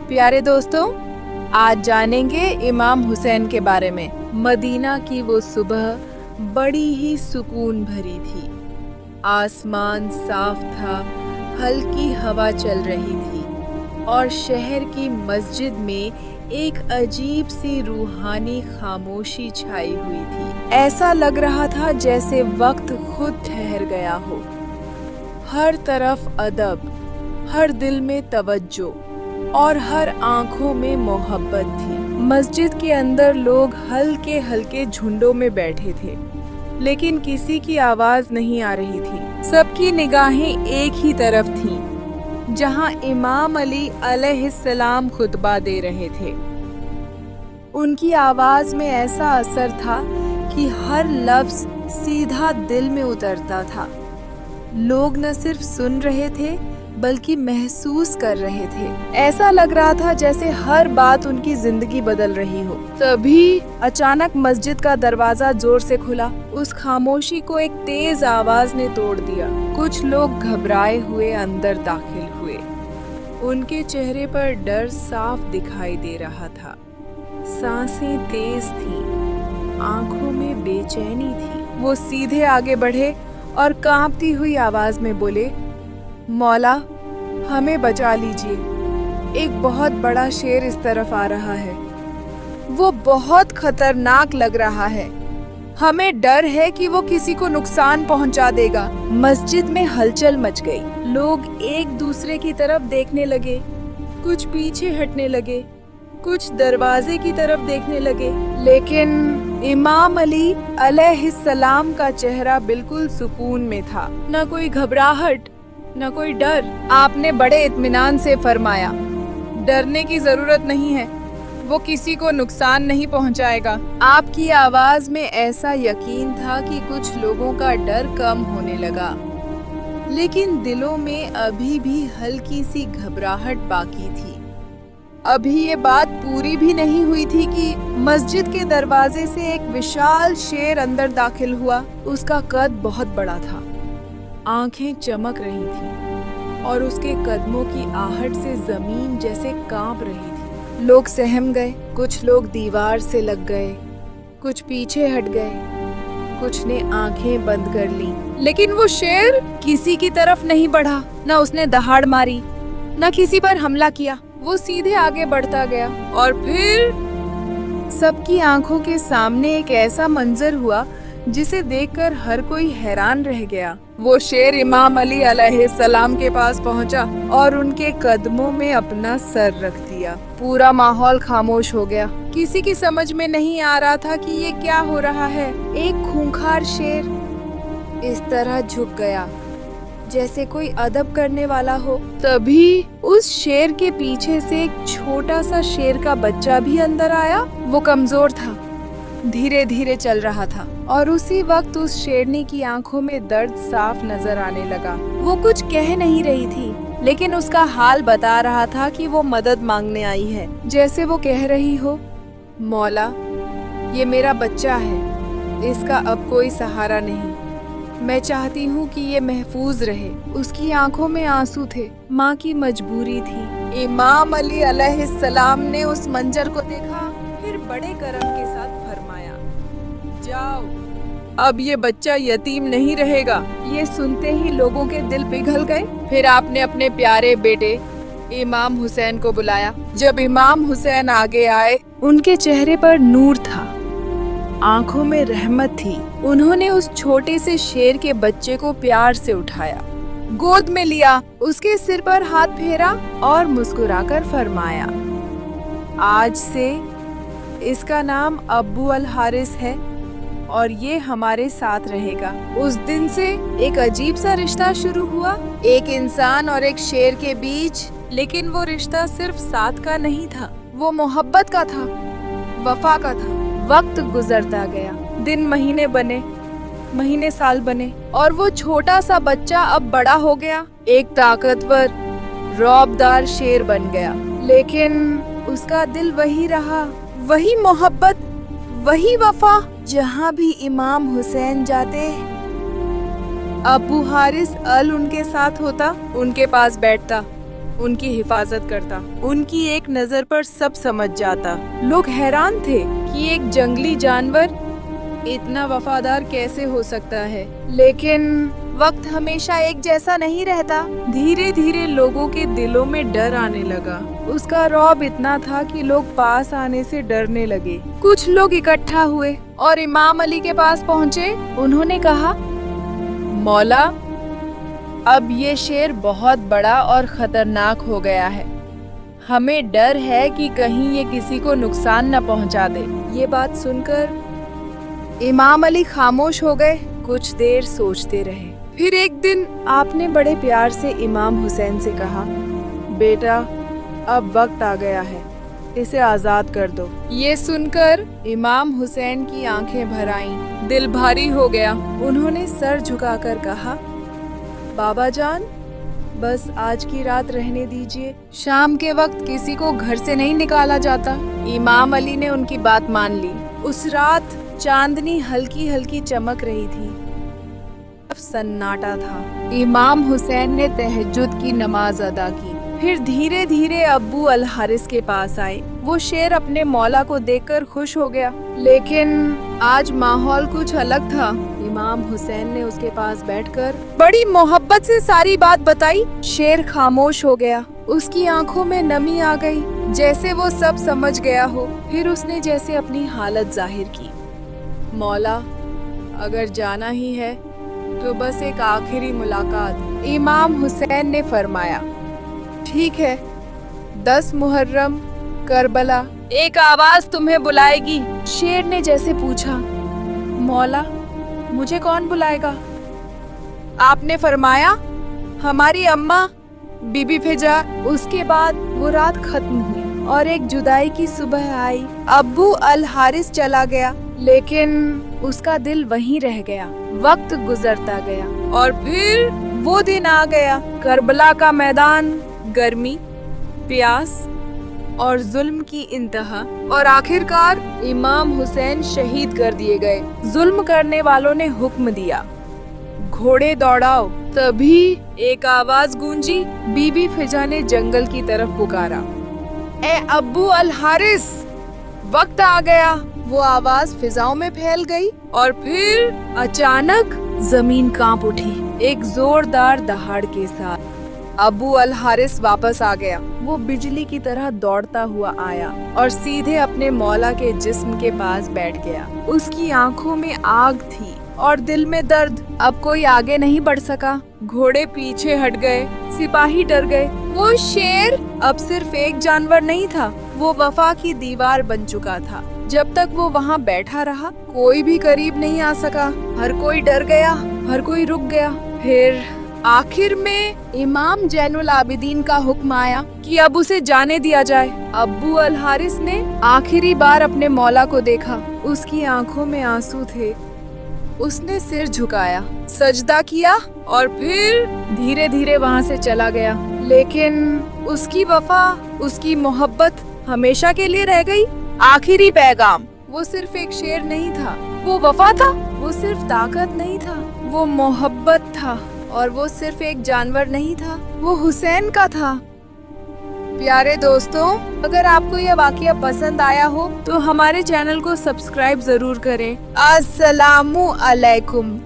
प्यारे दोस्तों, आज जानेंगे इमाम हुसैन के बारे में। मदीना की वो सुबह बड़ी ही सुकून भरी थी। आसमान साफ था, हल्की हवा चल रही थी और शहर की मस्जिद में एक अजीब सी रूहानी खामोशी छाई हुई थी। ऐसा लग रहा था जैसे वक्त खुद ठहर गया हो। हर तरफ अदब, हर दिल में तवज्जो और हर आंखों में मोहब्बत थी। मस्जिद के अंदर लोग हल्के हल्के झुंडों में बैठे थे, लेकिन किसी की आवाज नहीं आ रही थी। सबकी निगाहें एक ही तरफ थीं, जहां इमाम अली अलैहिस्सलाम खुतबा दे रहे थे। उनकी आवाज में ऐसा असर था कि हर लफ्ज सीधा दिल में उतरता था। लोग न सिर्फ सुन रहे थे बल्कि महसूस कर रहे थे। ऐसा लग रहा था जैसे हर बात उनकी जिंदगी बदल रही हो। तभी अचानक मस्जिद का दरवाजा जोर से खुला। उस खामोशी को एक तेज आवाज ने तोड़ दिया। कुछ लोग घबराए हुए अंदर दाखिल हुए। उनके चेहरे पर डर साफ दिखाई दे रहा था। सांसें तेज थीं, आंखों में बेचैनी थी। वो सीधे आगे बढ़े और कांपती हुई आवाज में बोले, मौला, हमें बचा लीजिए। एक बहुत बड़ा शेर इस तरफ आ रहा है। वो बहुत खतरनाक लग रहा है। हमें डर है कि वो किसी को नुकसान पहुंचा देगा। मस्जिद में हलचल मच गई। लोग एक दूसरे की तरफ देखने लगे, कुछ पीछे हटने लगे, कुछ दरवाजे की तरफ देखने लगे। लेकिन इमाम अली अलैहिस्सलाम का चेहरा बिल्कुल सुकून में था। न कोई घबराहट, न कोई डर। आपने बड़े इत्मीनान से फरमाया, डरने की जरूरत नहीं है, वो किसी को नुकसान नहीं पहुंचाएगा। आपकी आवाज में ऐसा यकीन था कि कुछ लोगों का डर कम होने लगा, लेकिन दिलों में अभी भी हल्की सी घबराहट बाकी थी। अभी ये बात पूरी भी नहीं हुई थी कि मस्जिद के दरवाजे से एक विशाल शेर अंदर दाखिल हुआ। उसका कद बहुत बड़ा था, आंखें चमक रही थीं और उसके कदमों की आहट से जमीन जैसे कांप रही थी। लोग सहम गए, कुछ लोग दीवार से लग गए, कुछ पीछे हट गए, कुछ ने आंखें बंद कर ली। लेकिन वो शेर किसी की तरफ नहीं बढ़ा। न उसने दहाड़ मारी, न किसी पर हमला किया। वो सीधे आगे बढ़ता गया और फिर सबकी आंखों के सामने एक ऐसा मंजर हुआ जिसे देखकर हर कोई हैरान रह गया। वो शेर इमाम अली अलैहिस्सलाम के पास पहुंचा और उनके कदमों में अपना सर रख दिया। पूरा माहौल खामोश हो गया। किसी की समझ में नहीं आ रहा था कि ये क्या हो रहा है। एक खूंखार शेर इस तरह झुक गया जैसे कोई अदब करने वाला हो। तभी उस शेर के पीछे से एक छोटा सा शेर का बच्चा भी अंदर आया। वो कमजोर था, धीरे धीरे चल रहा था और उसी वक्त उस शेरनी की आंखों में दर्द साफ नजर आने लगा। वो कुछ कह नहीं रही थी, लेकिन उसका हाल बता रहा था कि वो मदद मांगने आई है। जैसे वो कह रही हो, मौला, ये मेरा बच्चा है, इसका अब कोई सहारा नहीं। मैं चाहती हूँ कि ये महफूज रहे। उसकी आंखों में आंसू थे, माँ की मजबूरी थी। इमाम अली अलैहिस्सलाम ने उस मंजर को देखा, फिर बड़े करम के साथ फरमाया, जाओ, अब ये बच्चा यतीम नहीं रहेगा। ये सुनते ही लोगों के दिल पिघल गए। फिर आपने अपने प्यारे बेटे इमाम हुसैन को बुलाया। जब इमाम हुसैन आगे आए, उनके चेहरे पर नूर था, आंखों में रहमत थी। उन्होंने उस छोटे से शेर के बच्चे को प्यार से उठाया, गोद में लिया, उसके सिर पर हाथ फेरा और मुस्कुराकर फरमाया, आज से इसका नाम अब्बू अल हारिस है और ये हमारे साथ रहेगा। उस दिन से एक अजीब सा रिश्ता शुरू हुआ, एक इंसान और एक शेर के बीच। लेकिन वो रिश्ता सिर्फ साथ का नहीं था, वो मोहब्बत का था, वफा का था। वक्त गुजरता गया, दिन महीने बने, महीने साल बने और वो छोटा सा बच्चा अब बड़ा हो गया, एक ताकतवर रौबदार शेर बन गया। लेकिन उसका दिल वही रहा, वही मोहब्बत, वही वफा। जहाँ भी इमाम हुसैन जाते, अबू हारिस अल उनके साथ होता, उनके पास बैठता, उनकी हिफाजत करता। उनकी एक नजर पर सब समझ जाता। लोग हैरान थे कि एक जंगली जानवर इतना वफादार कैसे हो सकता है। लेकिन वक्त हमेशा एक जैसा नहीं रहता। धीरे धीरे लोगों के दिलों में डर आने लगा। उसका रौब इतना था कि लोग पास आने से डरने लगे। कुछ लोग इकट्ठा हुए और इमाम अली के पास पहुंचे। उन्होंने कहा, मौला, अब ये शेर बहुत बड़ा और खतरनाक हो गया है। हमें डर है कि कहीं ये किसी को नुकसान न पहुंचा दे। ये बात सुनकर इमाम अली खामोश हो गए। कुछ देर सोचते रहे। फिर एक दिन आपने बड़े प्यार से इमाम हुसैन से कहा, बेटा, अब वक्त आ गया है, इसे आजाद कर दो। ये सुनकर इमाम हुसैन की आंखें भर आईं। दिल भारी हो गया। उन्होंने सर झुकाकर कहा, बाबा जान, बस आज की रात रहने दीजिए। शाम के वक्त किसी को घर से नहीं निकाला जाता। इमाम अली ने उनकी बात मान ली। उस रात चांदनी हल्की हल्की चमक रही थी। सन्नाटा था। इमाम हुसैन ने तहज्जुद की नमाज अदा की। फिर धीरे धीरे अब्बू अल हारिस के पास आए। वो शेर अपने मौला को देखकर खुश हो गया। लेकिन आज माहौल कुछ अलग था। इमाम हुसैन ने उसके पास बैठकर बड़ी मोहब्बत से सारी बात बताई। शेर खामोश हो गया। उसकी आंखों में नमी आ गई, जैसे वो सब समझ गया हो। फिर उसने जैसे अपनी हालत जाहिर की। मौला, अगर जाना ही है तो बस एक आखिरी मुलाकात। इमाम हुसैन ने फरमाया, ठीक है, 10 मुहर्रम, करबला, एक आवाज तुम्हें बुलाएगी। शेर ने जैसे पूछा, मौला, मुझे कौन बुलाएगा? आपने फरमाया, हमारी अम्मा बीबी फिजा। उसके बाद वो रात खत्म हुई और एक जुदाई की सुबह आई। अब्बू अल हारिस चला गया, लेकिन उसका दिल वहीं रह गया। वक्त गुजरता गया और फिर वो दिन आ गया। करबला का मैदान, गर्मी, प्यास और जुल्म की इंतहा। और आखिरकार इमाम हुसैन शहीद कर दिए गए। जुल्म करने वालों ने हुक्म दिया, घोड़े दौड़ाओ। तभी एक आवाज गूंजी। बीबी फिजा ने जंगल की तरफ पुकारा, ए अब्बू अल हारिस, वक्त आ गया। वो आवाज फिजाओं में फैल गई और फिर अचानक जमीन कांप उठी। एक जोरदार दहाड़ के साथ अब्बू अल हारिस वापस आ गया। वो बिजली की तरह दौड़ता हुआ आया और सीधे अपने मौला के जिस्म के पास बैठ गया। उसकी आंखों में आग थी और दिल में दर्द। अब कोई आगे नहीं बढ़ सका। घोड़े पीछे हट गए, सिपाही डर गए। वो शेर अब सिर्फ एक जानवर नहीं था, वो वफा की दीवार बन चुका था। जब तक वो वहाँ बैठा रहा, कोई भी करीब नहीं आ सका। हर कोई डर गया, हर कोई रुक गया। फिर आखिर में इमाम जैनुल आबिदीन का हुक्म आया कि अब उसे जाने दिया जाए। अब्बू अल हारिस ने आखिरी बार अपने मौला को देखा। उसकी आंखों में आंसू थे। उसने सिर झुकाया, सजदा किया और फिर धीरे धीरे वहाँ से चला गया। लेकिन उसकी वफा, उसकी मोहब्बत हमेशा के लिए रह गई। आखिरी पैगाम, वो सिर्फ एक शेर नहीं था, वो वफा था। वो सिर्फ ताकत नहीं था, वो मोहब्बत था। और वो सिर्फ एक जानवर नहीं था, वो हुसैन का था। प्यारे दोस्तों, अगर आपको यह वाकया पसंद आया हो तो हमारे चैनल को सब्सक्राइब जरूर करें। अस्सलामु अलैकुम।